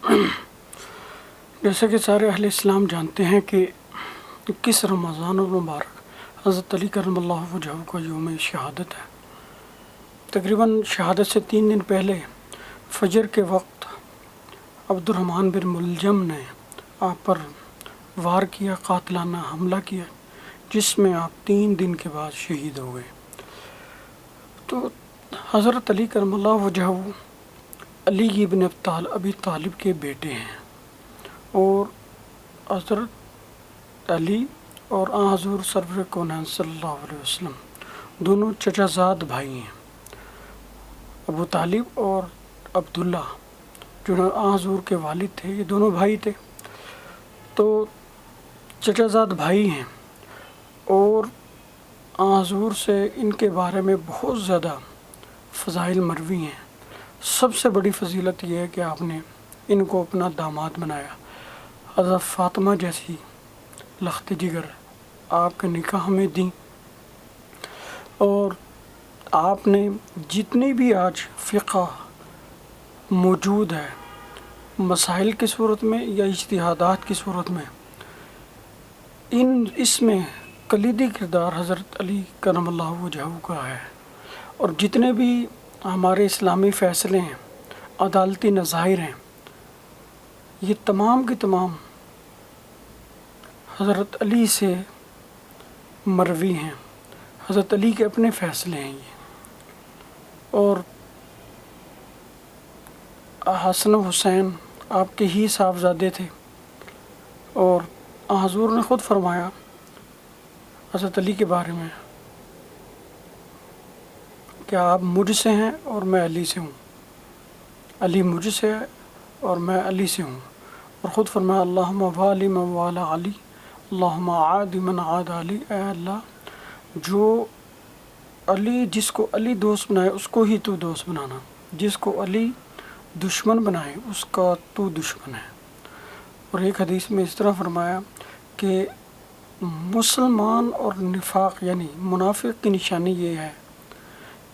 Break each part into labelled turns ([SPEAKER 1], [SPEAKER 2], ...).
[SPEAKER 1] جیسا کہ سارے اہل اسلام جانتے ہیں کہ 21 رمضان المبارک حضرت علی کرم اللہ وجہہ کا یوم شہادت ہے۔ تقریباً شہادت سے 3 دن پہلے فجر کے وقت عبد الرحمن بن ملجم نے آپ پر وار کیا، قاتلانہ حملہ کیا، جس میں آپ 3 دن کے بعد شہید ہو گئے۔ تو حضرت علی کرم اللہ وجہہ علی ابن ابی طالب کے بیٹے ہیں، اور حضرت علی اور حضور سرور کونین صلی اللہ علیہ وسلم دونوں چچا زاد بھائی ہیں۔ ابو طالب اور عبداللہ جو حضور کے والد تھے، یہ دونوں بھائی تھے، تو چچا زاد بھائی ہیں، اور حضور سے ان کے بارے میں بہت زیادہ فضائل مروی ہیں۔ سب سے بڑی فضیلت یہ ہے کہ آپ نے ان کو اپنا داماد بنایا۔ حضرت فاطمہ جیسی لخت جگر آپ کے نکاح میں دیں، اور آپ نے جتنی بھی آج فقہ موجود ہے مسائل کی صورت میں یا اجتہادات کی صورت میں، اس میں کلیدی کردار حضرت علی کرم اللہ وجہہ کا ہے۔ اور جتنے بھی ہمارے اسلامی فیصلے ہیں، عدالتی نظائر ہیں، یہ تمام کے تمام حضرت علی سے مروی ہیں، حضرت علی کے اپنے فیصلے ہیں یہ۔ اور حسن و حسین آپ کے ہی صاحبزادے تھے، اور حضور نے خود فرمایا حضرت علی کے بارے میں کہ آپ مجھ سے ہیں اور میں علی سے ہوں، علی مجھ سے ہے اور میں علی سے ہوں، اور خود فرمایا اللہم والی من والا علی اللہم عاد من عاد علی، اے اللہ جو علی، جس کو علی دوست بنائے اس کو ہی تو دوست بنانا، جس کو علی دشمن بنائے اس کا تو دشمن ہے۔ اور ایک حدیث میں اس طرح فرمایا کہ مسلمان اور نفاق یعنی منافق کی نشانی یہ ہے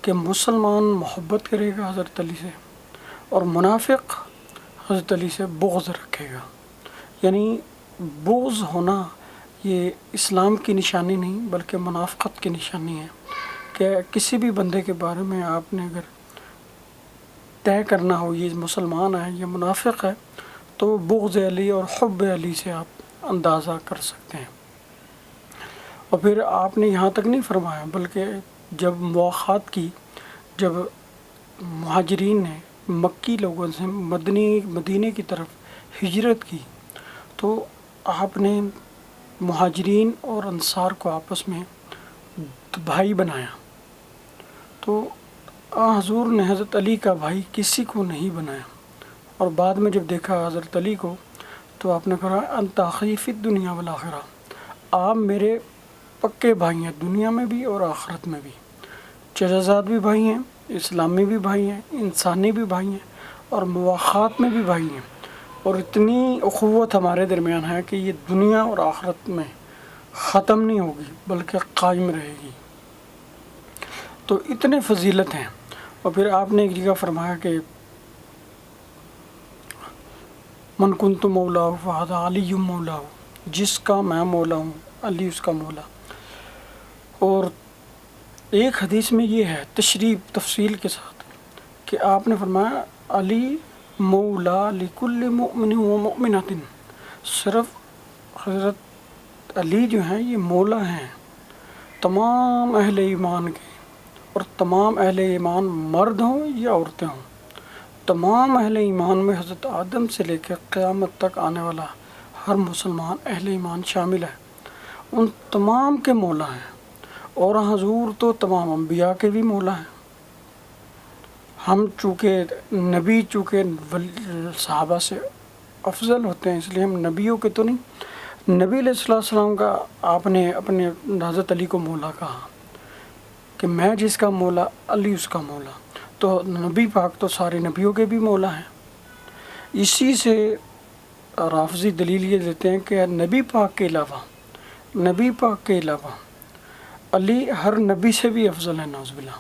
[SPEAKER 1] کہ مسلمان محبت کرے گا حضرت علی سے، اور منافق حضرت علی سے بغض رکھے گا۔ یعنی بغض ہونا یہ اسلام کی نشانی نہیں بلکہ منافقت کی نشانی ہے، کہ کسی بھی بندے کے بارے میں آپ نے اگر طے کرنا ہو یہ مسلمان ہے یہ منافق ہے، تو بغض علی اور حب علی سے آپ اندازہ کر سکتے ہیں۔ اور پھر آپ نے یہاں تک نہیں فرمایا، بلکہ جب مواخات کی، جب مہاجرین نے مکی لوگوں سے مدینے کی طرف ہجرت کی، تو آپ نے مہاجرین اور انصار کو آپس میں بھائی بنایا۔ تو حضور نے حضرت علی کا بھائی کسی کو نہیں بنایا، اور بعد میں جب دیکھا حضرت علی کو تو آپ نے کہا انت اخی فی الدنیا والآخرہ، آپ میرے پکے بھائی ہیں دنیا میں بھی اور آخرت میں بھی، چچا زاد بھی بھائی ہیں، اسلامی بھی بھائی ہیں، انسانی بھی بھائی ہیں، اور مواخات میں بھی بھائی ہیں، اور اتنی اخوت ہمارے درمیان ہے کہ یہ دنیا اور آخرت میں ختم نہیں ہوگی بلکہ قائم رہے گی۔ تو اتنے فضیلت ہیں۔ اور پھر آپ نے ایک جگہ فرمایا کہ من کنت مولا فہذا علی مولا، جس کا میں مولا ہوں علی اس کا مولا۔ اور ایک حدیث میں یہ ہے تشریح تفصیل کے ساتھ کہ آپ نے فرمایا علی مولا لکل مؤمن و مؤمنۃ، صرف حضرت علی جو ہیں یہ مولا ہیں تمام اہل ایمان کے، اور تمام اہل ایمان مرد ہوں یا عورتیں ہوں، تمام اہل ایمان میں حضرت آدم سے لے کے قیامت تک آنے والا ہر مسلمان اہل ایمان شامل ہے، ان تمام کے مولا ہیں۔ اور حضور تو تمام انبیاء کے بھی مولا ہیں۔ ہم چونکہ نبی صحابہ سے افضل ہوتے ہیں، اس لیے ہم نبیوں کے تو نہیں۔ نبی علیہ السلام کا آپ نے اپنے حضرت علی کو مولا کہا کہ میں جس کا مولا علی اس کا مولا، تو نبی پاک تو سارے نبیوں کے بھی مولا ہیں۔ اسی سے رافضی دلیل یہ دیتے ہیں کہ نبی پاک کے علی ہر نبی سے بھی افضل ہے، نعوذ باللہ۔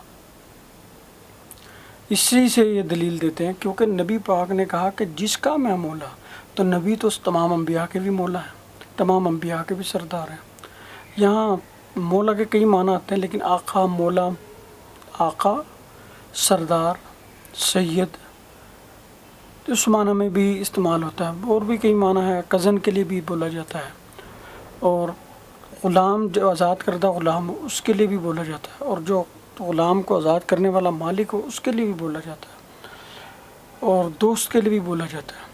[SPEAKER 1] اسی سے یہ دلیل دیتے ہیں، کیونکہ نبی پاک نے کہا کہ جس کا میں مولا، تو نبی تو تمام انبیاء کے بھی مولا ہیں، تمام انبیاء کے بھی سردار ہیں۔ یہاں مولا کے کئی معنی آتے ہیں، لیکن آقا، مولا، آقا، سردار، سید، اس معنی میں بھی استعمال ہوتا ہے۔ اور بھی کئی معنی ہے، کزن کے لیے بھی بولا جاتا ہے، اور غلام، جو آزاد کردہ غلام ہو اس کے لیے بھی بولا جاتا ہے، اور جو غلام کو آزاد کرنے والا مالک ہو اس کے لیے بھی بولا جاتا ہے، اور دوست کے لیے بھی بولا جاتا ہے۔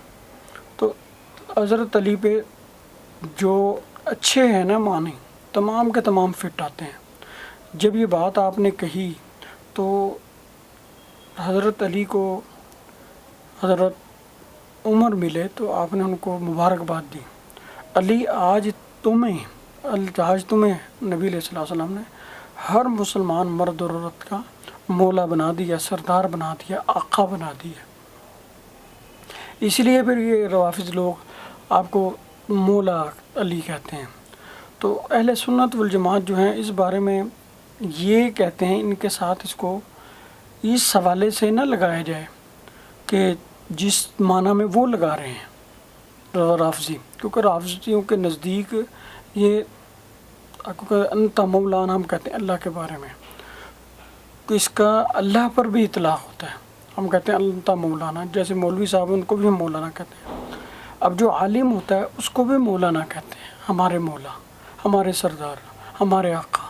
[SPEAKER 1] تو حضرت علی پہ جو اچھے ہیں نا معنی، تمام کے تمام فٹ آتے ہیں۔ جب یہ بات آپ نے کہی تو حضرت علی کو حضرت عمر ملے تو آپ نے ان کو مبارکباد دی، علی آج تمہیں نبی علیہ الصلوۃ والسلام نے ہر مسلمان مرد اور عورت کا مولا بنا دیا، سردار بنا دیا، آقا بنا دیا۔ اس لیے پھر یہ روافض لوگ آپ کو مولا علی کہتے ہیں۔ تو اہل سنت والجماعت جو ہیں اس بارے میں یہ کہتے ہیں، ان کے ساتھ اس کو اس حوالے سے نہ لگایا جائے کہ جس معنی میں وہ لگا رہے ہیں رافضی، کیونکہ رافضیوں کے نزدیک یہ انت مولانا ہم کہتے ہیں اللہ کے بارے میں، تو اس کا اللہ پر بھی اطلاق ہوتا ہے، ہم کہتے ہیں انت مولانا، جیسے مولوی صاحب ان کو بھی ہم مولانا کہتے ہیں۔ اب جو عالم ہوتا ہے اس کو بھی مولانا کہتے ہیں، ہمارے مولا، ہمارے سردار، ہمارے آقا۔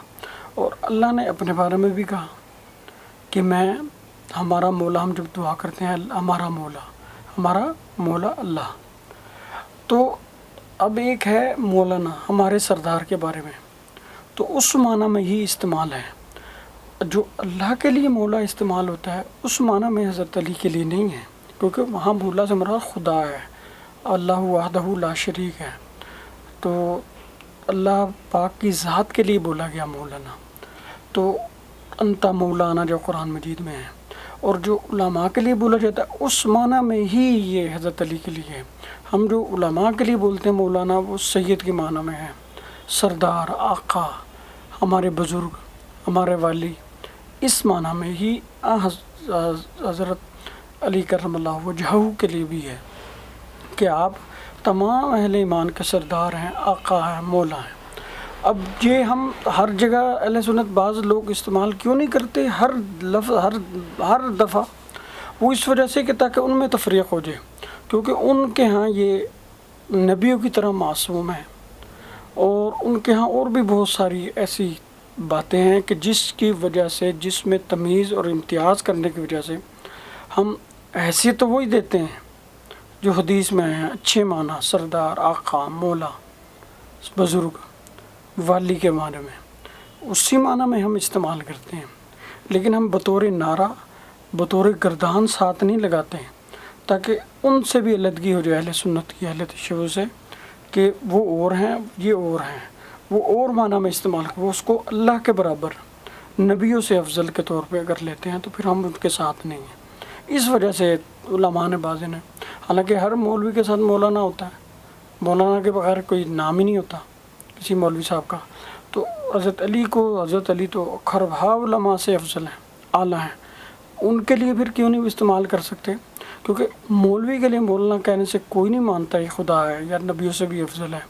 [SPEAKER 1] اور اللہ نے اپنے بارے میں بھی کہا کہ میں ہمارا مولا، ہم جب دعا کرتے ہیں ہمارا مولا اللہ۔ تو اب ایک ہے مولانا ہمارے سردار کے بارے میں، تو اس معنی میں ہی استعمال ہے۔ جو اللہ کے لیے مولا استعمال ہوتا ہے اس معنی میں حضرت علی کے لیے نہیں ہے، کیونکہ وہاں مولا سے مراد خدا ہے، اللہ وحدہ لا شریک ہے، تو اللہ پاک کی ذات کے لیے بولا گیا مولانا۔ تو انت مولانا جو قرآن مجید میں ہے، اور جو علماء کے لیے بولا جاتا ہے اس معنی میں ہی یہ حضرت علی کے لیے ہے۔ ہم جو علماء کے لیے بولتے ہیں مولانا، وہ سید کے معنی میں ہے، سردار، آقا، ہمارے بزرگ، ہمارے والی، اس معنی میں ہی حضرت علی کرم اللہ وجہہ کے لیے بھی ہے کہ آپ تمام اہل ایمان کے سردار ہیں، آقا ہیں، مولا ہیں۔ اب یہ ہم ہر جگہ اہل سنت بعض لوگ استعمال کیوں نہیں کرتے ہر لفظ ہر دفعہ؟ وہ اس وجہ سے کہ تاکہ ان میں تفریق ہو جائے، کیونکہ ان کے ہاں یہ نبیوں کی طرح معصوم ہیں، اور ان کے ہاں اور بھی بہت ساری ایسی باتیں ہیں کہ جس کی وجہ سے، جس میں تمیز اور امتیاز کرنے کی وجہ سے ہم حیثیت تو وہی دیتے ہیں جو حدیث میں ہیں، اچھے معنی، سردار، آقا، مولا، بزرگ، والی کے معنی میں، اسی معنی میں ہم استعمال کرتے ہیں، لیکن ہم بطور نعرہ، بطور گردان ساتھ نہیں لگاتے ہیں، تاکہ ان سے بھی علیحدگی ہو جائے اہل سنت کی، اہل تشیع سے، کہ وہ اور ہیں، یہ اور ہیں، وہ اور معنی میں استعمال کریں، وہ اس کو اللہ کے برابر، نبیوں سے افضل کے طور پہ اگر لیتے ہیں تو پھر ہم ان کے ساتھ نہیں ہیں۔ اس وجہ سے علماء نے بعض نے، حالانکہ ہر مولوی کے ساتھ مولانا ہوتا ہے، مولانا کے بغیر کوئی نام ہی نہیں ہوتا کسی مولوی صاحب کا، تو حضرت علی تو خربہ علماء سے افضل ہیں، اعلیٰ ہیں، ان کے لیے پھر کیوں نہیں استعمال کر سکتے؟ کیونکہ مولوی کے لیے مولانا کہنے سے کوئی نہیں مانتا یہ خدا ہے یا نبیوں سے بھی افضل ہے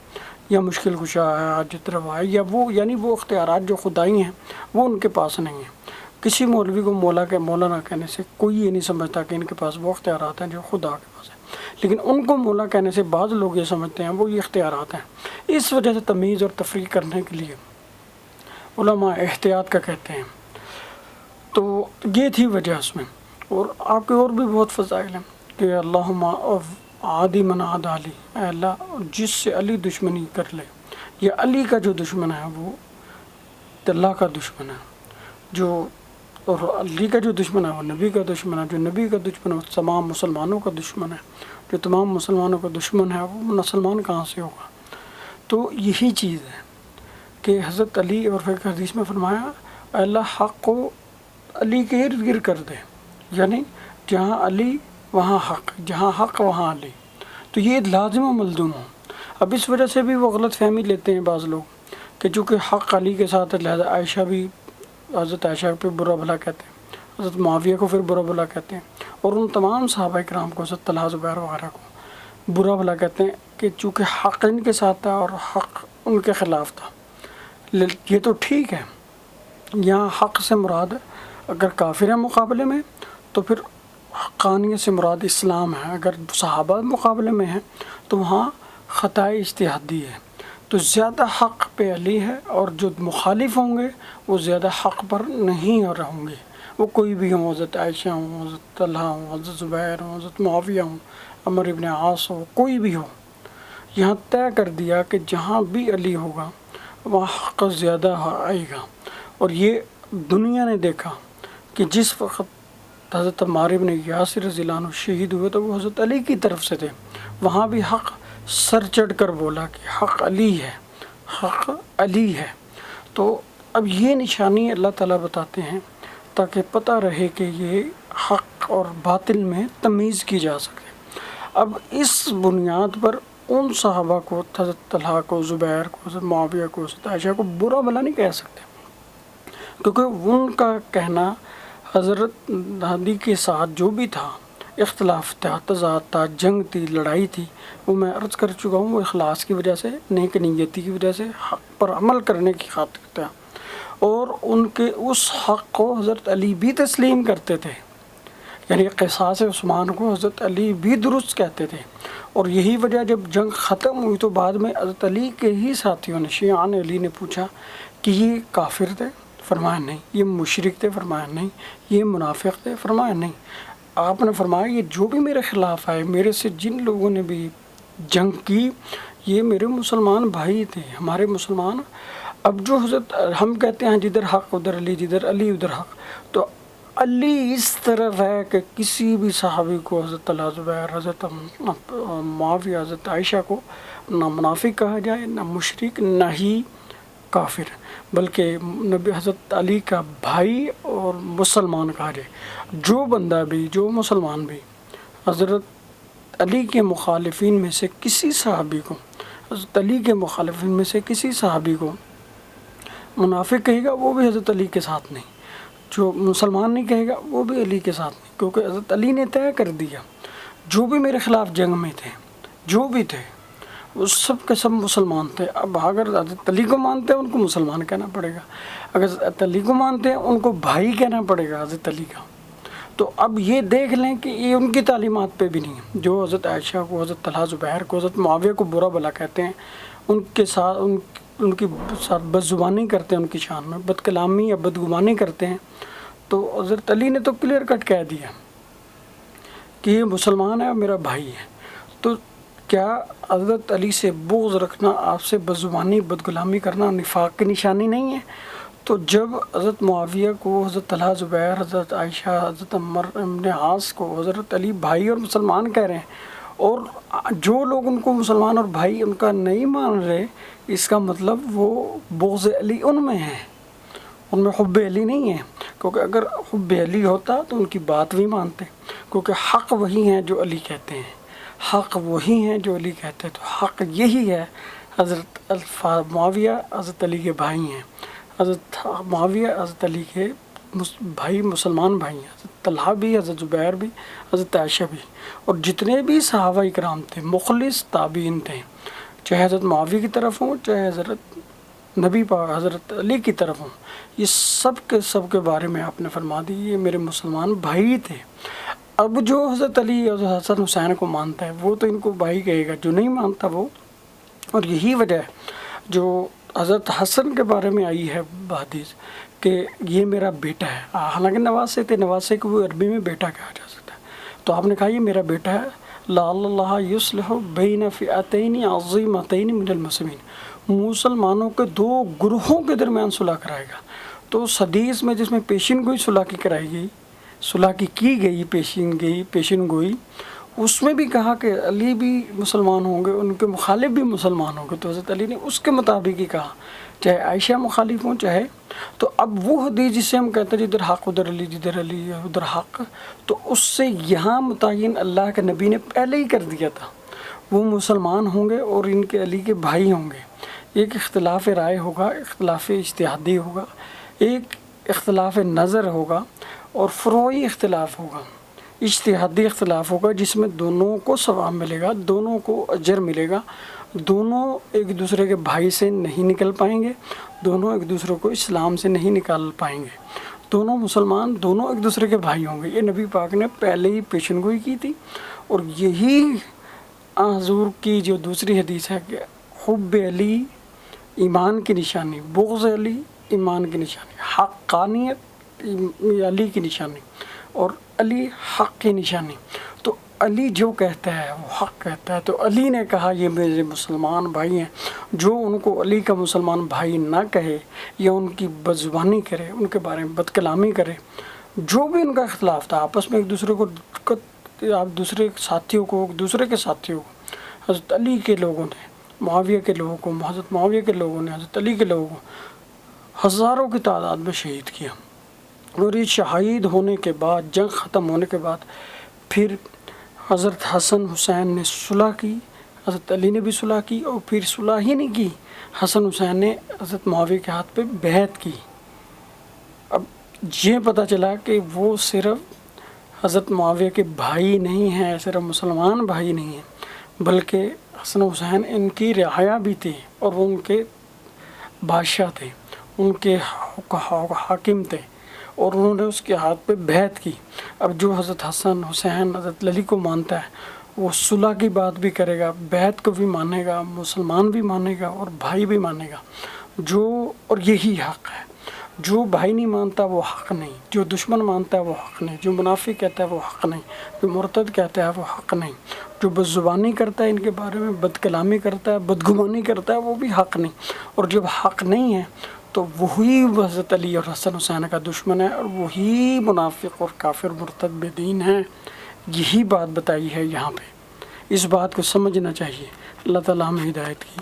[SPEAKER 1] یا مشکل کشا ہے، حاجت روا ہے، یا وہ یعنی وہ اختیارات جو خدائی ہیں وہ ان کے پاس نہیں ہیں۔ کسی مولوی کو مولانا کہنے سے کوئی یہ نہیں سمجھتا کہ ان کے پاس وہ اختیارات ہیں جو خدا کے پاس ہیں، لیکن ان کو مولا کہنے سے بعض لوگ یہ سمجھتے ہیں وہ یہ اختیارات ہیں۔ اس وجہ سے تمیز اور تفریق کرنے کے لیے علماء احتیاط کا کہتے ہیں۔ تو یہ تھی وجہ اس میں، اور آپ کے اور بھی بہت فضائل ہیں کہ اللہم عادی من عاد علی، اے اللہ جس سے علی دشمنی کر لے، یا علی کا جو دشمن ہے وہ اللہ کا دشمن ہے، اور علی کا جو دشمن ہے وہ نبی کا دشمن ہے، جو نبی کا دشمن ہے وہ تمام مسلمانوں کا دشمن ہے، جو تمام مسلمانوں کا دشمن ہے وہ مسلمان کہاں سے ہوگا؟ تو یہی چیز ہے کہ حضرت علی، اور پھر حدیث میں فرمایا اے اللہ حق کو علی کے ارد گرد کر دے، یعنی جہاں علی وہاں حق، جہاں حق وہاں علی، تو یہ لازم و ملزوم ہو۔ اب اس وجہ سے بھی وہ غلط فہمی لیتے ہیں بعض لوگ کہ چونکہ حق علی کے ساتھ ہے لہذا عائشہ بھی، حضرت عائشہ پہ برا بھلا کہتے ہیں، حضرت معاویہ کو پھر برا بھلا کہتے ہیں، اور ان تمام صحابہ کرام کو، حضرت طلحہ زبیر وغیرہ کو برا بھلا کہتے ہیں کہ چونکہ حق ان کے ساتھ تھا اور حق ان کے خلاف تھا۔ یہ تو ٹھیک ہے، یہاں حق سے مراد اگر کافر ہیں مقابلے میں تو پھر حقانیت سے مراد اسلام ہے، اگر صحابہ مقابلے میں ہیں تو وہاں خطائے اجتہادی ہے، تو زیادہ حق پہ علی ہے، اور جو مخالف ہوں گے وہ زیادہ حق پر نہیں رہوں گے، وہ کوئی بھی ہوں، حضرت عائشہ ہوں، حضرت طلحہ ہوں، حضرت زبیر ہوں، حضرت معاویہ ہوں، عمر ابن عاص ہو، کوئی بھی ہو۔ یہاں طے کر دیا کہ جہاں بھی علی ہوگا وہاں حق زیادہ آئے گا، اور یہ دنیا نے دیکھا کہ جس وقت حضرت عمار ابن یاسر رضی اللہ عنہ شہید ہوئے تو وہ حضرت علی کی طرف سے تھے، وہاں بھی حق سر چڑھ کر بولا کہ حق علی ہے، حق علی ہے۔ تو اب یہ نشانی اللہ تعالیٰ بتاتے ہیں تاکہ پتہ رہے کہ یہ حق اور باطل میں تمیز کی جا سکے۔ اب اس بنیاد پر ان صحابہ کو، حضرت طلحہ کو، زبیر کو، حضرت معاویہ کو، حضرت عائشہ کو برا بھلا نہیں کہہ سکتے، کیونکہ ان کا کہنا حضرت ہادی کے ساتھ جو بھی تھا، اختلاف تھا، تضاد تھا، جنگ تھی، لڑائی تھی، وہ میں عرض کر چکا ہوں، وہ اخلاص کی وجہ سے، نیک نیتی کی وجہ سے، حق پر عمل کرنے کی خاطر تھا، اور ان کے اس حق کو حضرت علی بھی تسلیم کرتے تھے، یعنی قصاص عثمان کو حضرت علی بھی درست کہتے تھے۔ اور یہی وجہ جب جنگ ختم ہوئی تو بعد میں حضرت علی کے ہی ساتھیوں نے، شیعان علی نے پوچھا کہ یہ کافر تھے؟ فرمایا نہیں۔ یہ مشرک تھے؟ فرمایا نہیں۔ یہ منافق تھے؟ فرمایا نہیں۔ آپ نے فرمایا یہ جو بھی میرے خلاف آئے، میرے سے جن لوگوں نے بھی جنگ کی، یہ میرے مسلمان بھائی تھے، ہمارے مسلمان۔ اب جو حضرت ہم کہتے ہیں جدھر حق ادھر علی، جدھر علی ادھر حق، تو علی اس طرف ہے کہ کسی بھی صحابی کو، حضرت طلحہ زبیر، حضرت معاویہ، حضرت عائشہ کو نہ منافق کہا جائے، نہ مشرک، نہ ہی کافر، بلکہ نبی حضرت علی کا بھائی اور مسلمان کہا جائے۔ جو بندہ بھی، جو مسلمان بھی حضرت علی کے مخالفین میں سے کسی صحابی کو، حضرت علی کے مخالفین میں سے کسی صحابی کو منافق کہے گا وہ بھی حضرت علی کے ساتھ نہیں، جو مسلمان نہیں کہے گا وہ بھی علی کے ساتھ نہیں، کیونکہ حضرت علی نے طے کر دیا جو بھی میرے خلاف جنگ میں تھے، جو بھی تھے، وہ سب کے سب مسلمان تھے۔ اب اگر حضرت علی کو مانتے ہیں ان کو مسلمان کہنا پڑے گا، اگر حضرت علی کو مانتے ہیں ان کو بھائی کہنا پڑے گا حضرت علی کا۔ تو اب یہ دیکھ لیں کہ یہ ان کی تعلیمات پہ بھی نہیں ہے، جو حضرت عائشہ کو، حضرت طلحہ زبیر کو، حضرت معاویہ کو برا بھلا کہتے ہیں، ان کے ساتھ ان کی ساتھ بد زبانی کرتے ہیں، ان کی شان میں بد کلامی یا بدگمانی کرتے ہیں، تو حضرت علی نے تو کلیئر کٹ کہہ دیا کہ یہ مسلمان ہے اور میرا بھائی ہے۔ تو کیا حضرت علی سے بغض رکھنا، آپ سے بد زبانی، بد غلامی کرنا نفاق کی نشانی نہیں ہے؟ تو جب حضرت معاویہ کو، حضرت طلحہ زبیر، حضرت عائشہ، حضرت عمر ابن عاص کو حضرت علی بھائی اور مسلمان کہہ رہے ہیں، اور جو لوگ ان کو مسلمان اور بھائی ان کا نہیں مان رہے، اس کا مطلب وہ بغض علی ان میں ہے، ان میں حب علی نہیں ہے، کیونکہ اگر حب علی ہوتا تو ان کی بات بھی مانتے، کیونکہ حق وہی ہیں جو علی کہتے ہیں، حق وہی ہیں جو علی کہتے ہیں، تو حق یہی ہے۔ حضرت معاویہ حضرت علی کے بھائی ہیں، حضرت معاویہ حضرت علی کے بھائی، مسلمان بھائی ہیں، حضرت طلحہ بھی، حضرت زبیر بھی، حضرت عائشہ بھی، اور جتنے بھی صحابہ کرام تھے مخلص تابعین تھے، چاہے حضرت معاویہ کی طرف ہوں، چاہے حضرت نبی پاک حضرت علی کی طرف ہوں، یہ سب کے بارے میں آپ نے فرما دی یہ میرے مسلمان بھائی تھے۔ اب جو حضرت علی اور حسن حسین کو مانتا ہے وہ تو ان کو بھائی کہے گا، جو نہیں مانتا وہ، اور یہی وجہ ہے جو حضرت حسن کے بارے میں آئی ہے حدیث کہ یہ میرا بیٹا ہے، حالانکہ نواسے تھے، نواسے کو وہ عربی میں بیٹا کہا جا سکتا ہے، تو آپ نے کہا یہ میرا بیٹا ہے، لعل اللہ یصلح بین فئتین عظیمتین من المسلمین، مسلمانوں کے دو گروہوں کے درمیان صلح کرائے گا۔ تو اس حدیث میں جس میں پیشین گوئی صلح کی کرائی گئی، صلح کی گئی پیشین گوئی، اس میں بھی کہا کہ علی بھی مسلمان ہوں گے، ان کے مخالف بھی مسلمان ہوں گے، تو حضرت علی نے اس کے مطابق ہی کہا، چاہے عائشہ مخالف ہوں چاہے۔ تو اب وہ حدیث جسے ہم کہتے ہیں جدھر حق ادھر علی، جدھر علی ادھر حق، تو اس سے یہاں متعین اللہ کے نبی نے پہلے ہی کر دیا تھا، وہ مسلمان ہوں گے اور ان کے علی کے بھائی ہوں گے۔ ایک اختلاف رائے ہوگا، اختلاف اجتہادی ہوگا، ایک اختلاف نظر ہوگا، اور فروعی اختلاف ہوگا، اجتہادی اختلاف ہوگا، جس میں دونوں کو ثواب ملے گا، دونوں کو اجر ملے گا، دونوں ایک دوسرے کے بھائی سے نہیں نکل پائیں گے، دونوں ایک دوسرے کو اسلام سے نہیں نکال پائیں گے، دونوں مسلمان، دونوں ایک دوسرے کے بھائی ہوں گے۔ یہ نبی پاک نے پہلے ہی پیشن گوئی کی تھی، اور یہی حضور کی جو دوسری حدیث ہے کہ حب علی ایمان کی نشانی، بغض علی ایمان کی نشانی، حقانیت علی کی نشانی اور علی حق کی نشانی۔ تو علی جو کہتا ہے وہ حق کہتا ہے، تو علی نے کہا یہ میرے مسلمان بھائی ہیں، جو ان کو علی کا مسلمان بھائی نہ کہے یا ان کی بدزبانی کرے، ان کے بارے میں بد کلامی کرے، جو بھی ان کا اختلاف تھا آپس میں ایک دوسرے کو، آپ دوسرے ساتھیوں کو، دوسرے کے ساتھیوں کو، حضرت علی کے لوگوں نے معاویہ کے لوگوں کو، حضرت معاویہ کے لوگوں نے حضرت علی کے لوگوں کو ہزاروں کی تعداد میں شہید کیا۔ اور یہ شہید ہونے کے بعد، جنگ ختم ہونے کے بعد، پھر حضرت حسن حسین نے صلح کی، حضرت علی نے بھی صلح کی، اور پھر صلح ہی نہیں کی، حسن حسین نے حضرت معاویہ کے ہاتھ پہ بیعت کی۔ اب یہ پتہ چلا کہ وہ صرف حضرت معاویہ کے بھائی نہیں ہیں، صرف مسلمان بھائی نہیں ہیں، بلکہ حسن حسین ان کی رعایا بھی تھے، اور وہ ان کے بادشاہ تھے، ان کے حاکم تھے، اور انہوں نے اس کے ہاتھ پہ بیعت کی۔ اب جو حضرت حسن حسین حضرت علی کو مانتا ہے وہ صلح کی بات بھی کرے گا، بیعت کو بھی مانے گا، مسلمان بھی مانے گا اور بھائی بھی مانے گا، اور یہی حق ہے۔ جو بھائی نہیں مانتا وہ حق نہیں، جو دشمن مانتا ہے وہ حق نہیں، جو منافق کہتا ہے وہ حق نہیں، جو مرتد کہتا ہے وہ حق نہیں، جو بدزبانی کرتا ہے ان کے بارے میں، بد کلامی کرتا ہے، بدگمانی کرتا ہے، وہ بھی حق نہیں۔ اور جب حق نہیں ہے تو وہی حضرت علی اور حسن حسین کا دشمن ہے، اور وہی منافق اور کافر مرتد بے دین ہے۔ یہی بات بتائی ہے یہاں پہ، اس بات کو سمجھنا چاہیے۔ اللہ تعالیٰ ہمیں ہدایت کی۔